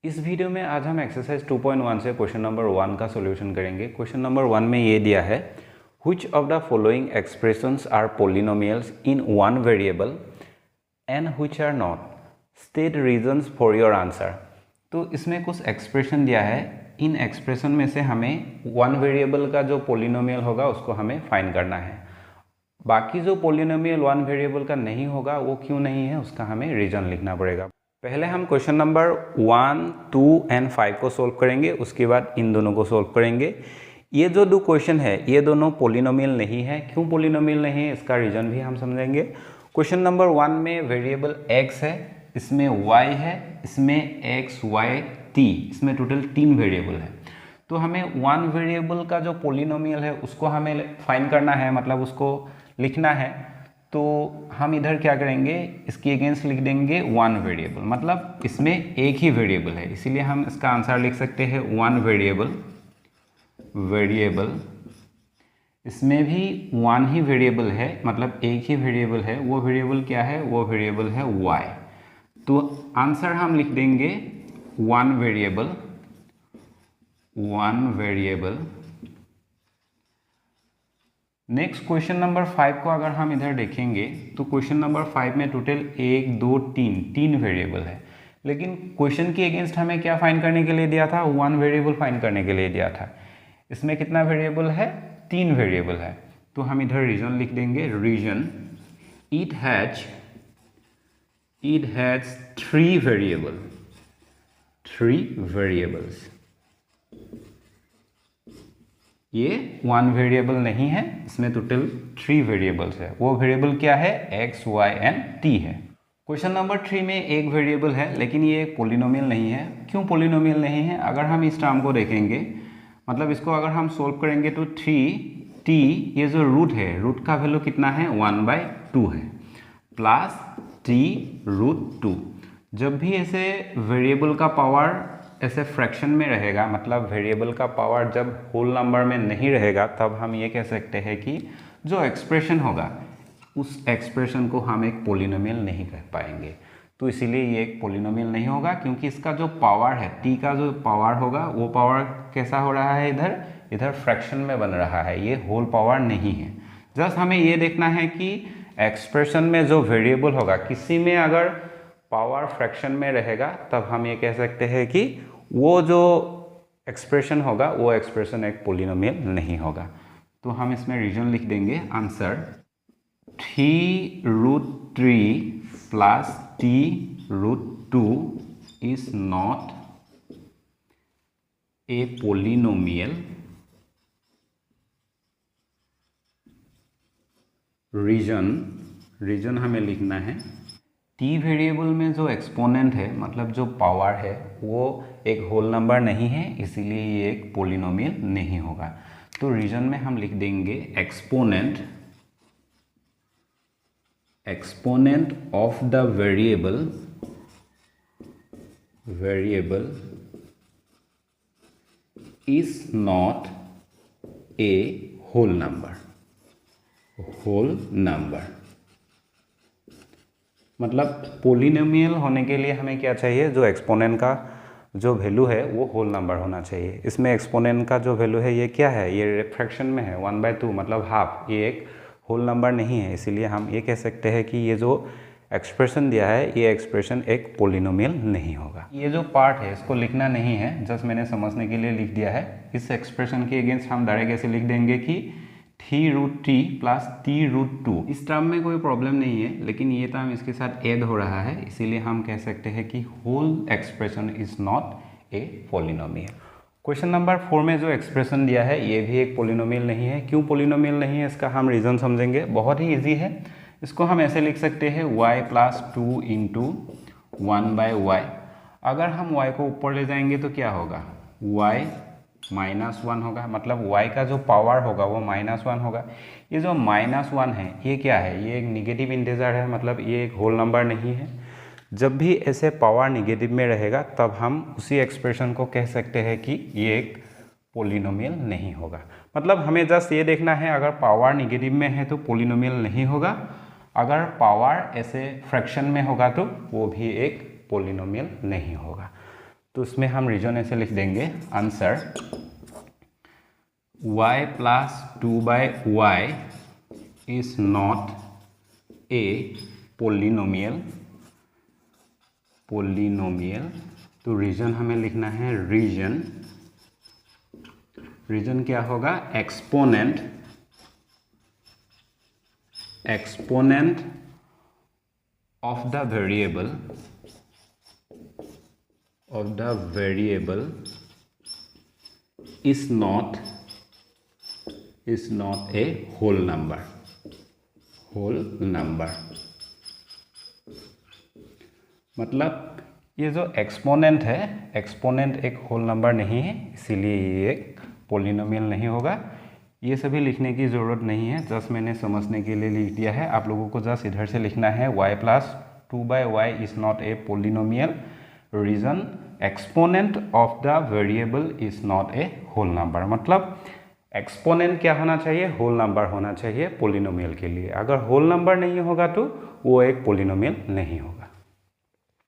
इस वीडियो में आज हम एक्सरसाइज 2.1 से क्वेश्चन नंबर 1 का सॉल्यूशन करेंगे। क्वेश्चन नंबर 1 में ये दिया है, which of the following expressions are polynomials in one variable and which are not, state reasons for your answer. तो इसमें कुछ एक्सप्रेशन दिया है, इन एक्सप्रेशन में से हमें वन वेरिएबल का जो पोलिनोमियल होगा उसको हमें फाइंड करना है। बाकी जो पोलिनोमियल वन वेरिएबल का नहीं होगा वो क्यों नहीं है उसका हमें रीजन लिखना पड़ेगा। पहले हम क्वेश्चन नंबर 1, 2 एंड 5 को सोल्व करेंगे, उसके बाद इन दोनों को सोल्व करेंगे। ये जो दो क्वेश्चन है ये दोनों पोलिनोमियल नहीं है। क्यों पोलिनोमियल नहीं है इसका रीजन भी हम समझेंगे। क्वेश्चन नंबर 1 में वेरिएबल x है, इसमें y है, इसमें x, y, t, इसमें टोटल 3 वेरिएबल है। तो हमें वन वेरिएबल का जो पोलिनोमियल है उसको हमें फाइंड करना है, मतलब उसको लिखना है। तो हम इधर क्या करेंगे, इसके अगेंस्ट लिख देंगे वन वेरिएबल, मतलब इसमें एक ही वेरिएबल है, इसीलिए हम इसका आंसर लिख सकते हैं वन वेरिएबल। इसमें भी वन ही वेरिएबल है, मतलब एक ही वेरिएबल है। वो वेरिएबल क्या है, वो वेरिएबल है y। तो आंसर हम लिख देंगे one variable. Next question number 5 को अगर हम इधर देखेंगे तो क्वेश्चन नंबर 5 में टोटल 1, 2, 3 वेरिएबल है, लेकिन क्वेश्चन के अगेंस्ट हमें क्या फाइंड करने के लिए दिया था, वन वेरिएबल फाइंड करने के लिए दिया था। इसमें कितना वेरिएबल है, 3 वेरिएबल है। तो हम इधर रीजन लिख देंगे, रीजन इट हैज 3 वेरिएबल्स। ये वन वेरिएबल नहीं है, इसमें टोटल 3 वेरिएबल्स है। वो वेरिएबल क्या है, x, y एंड t है। क्वेश्चन नंबर 3 में एक वेरिएबल है, लेकिन ये एक पोलिनोमियल नहीं है। क्यों पोलिनोमियल नहीं है, अगर हम इस टर्म को देखेंगे, मतलब इसको अगर हम सोल्व करेंगे तो 3t, ये जो रूट है, रूट का वैल्यू कितना है, 1/2 है, प्लस t√2। जब भी ऐसे वेरिएबल का पावर ऐसे फ्रैक्शन में रहेगा, मतलब वेरिएबल का पावर जब होल नंबर में नहीं रहेगा, तब हम ये कह सकते हैं कि जो एक्सप्रेशन होगा उस एक्सप्रेशन को हम एक पोलिनोमियल नहीं कह पाएंगे। तो इसीलिए ये एक पोलिनोमियल नहीं होगा, क्योंकि इसका जो पावर है, t का जो पावर होगा वो पावर कैसा हो रहा है, इधर फ्रैक्शन में बन रहा है, ये होल पावर नहीं है। जस्ट हमें ये देखना है कि एक्सप्रेशन में जो वेरिएबल होगा, किसी में अगर पावर फ्रैक्शन में रहेगा, तब हम ये कह सकते हैं कि वो जो एक्सप्रेशन होगा वो एक्सप्रेशन एक पोलिनोमियल नहीं होगा। तो हम इसमें रीजन लिख देंगे, answer 3√3 plus t√2 is not a polynomial. Reason हमें लिखना है, t वेरिएबल में जो एक्सपोनेंट है, मतलब जो पावर है, वो एक होल नंबर नहीं है, इसीलिए ये एक पोलिनोमियल नहीं होगा। तो रीजन में हम लिख देंगे exponent of the variable is not a whole number. मतलब पोलिनोमियल होने के लिए हमें क्या चाहिए, जो एक्सपोनेंट का जो वैल्यू है वो होल नंबर होना चाहिए। इसमें एक्सपोनेंट का जो वैल्यू है ये क्या है, ये फ्रैक्शन में है, 1/2, मतलब हाफ, ये एक होल नंबर नहीं है। इसीलिए हम ये कह सकते हैं कि ये जो एक्सप्रेशन दिया है ये एक्सप्रेशन एक पोलिनोमियल नहीं होगा। ये जो पार्ट है इसको लिखना नहीं है, जस्ट मैंने समझने के लिए लिख दिया है। इस एक्सप्रेशन के अगेंस्ट हम डायरेक्ट ऐसे लिख देंगे कि 3√t प्लस t√2। इस टर्म में कोई प्रॉब्लम नहीं है, लेकिन ये टर्म इसके साथ ऐड हो रहा है, इसीलिए हम कह सकते हैं कि whole expression is not a polynomial. Question number 4 में जो एक्सप्रेशन दिया है ये भी एक पोलिनोमियल नहीं है। क्यों पोलिनोमियल नहीं है इसका हम रीज़न समझेंगे, बहुत ही ईजी है। इसको हम ऐसे लिख सकते हैं y + 2 × 1/y। अगर हम y को ऊपर ले जाएंगे तो क्या होगा, y -1 होगा, मतलब y का जो पावर होगा वो -1 होगा। ये जो -1 है ये क्या है, ये एक निगेटिव इंटीजर है, मतलब ये एक होल नंबर नहीं है। जब भी ऐसे पावर निगेटिव में रहेगा तब हम उसी एक्सप्रेशन को कह सकते हैं कि ये एक पोलिनोमियल नहीं होगा। मतलब हमें जस्ट ये देखना है, अगर पावर निगेटिव में है तो पोलिनोमियल नहीं होगा, अगर पावर ऐसे फ्रैक्शन में होगा तो वो भी एक पोलिनोमियल नहीं होगा। तो उसमें हम रीजन ऐसे लिख देंगे, answer y plus 2/y is not a polynomial. तो रीजन हमें लिखना है, रीजन क्या होगा, exponent of the variable is not a whole number। मतलब ये जो एक्सपोनेंट है, एक्सपोनेंट एक होल नंबर नहीं है, इसीलिए ये एक पोलिनोमियल नहीं होगा। ये सभी लिखने की ज़रूरत नहीं है, जस्ट मैंने समझने के लिए लिख दिया है। आप लोगों को जस्ट इधर से लिखना है y plus 2/y is not a polynomial, reason exponent of the variable is not a whole number. मतलब एक्सपोनेंट क्या होना चाहिए, होल नंबर होना चाहिए पोलिनोमियल के लिए। अगर होल नंबर नहीं होगा तो वो एक पोलिनोमियल नहीं होगा।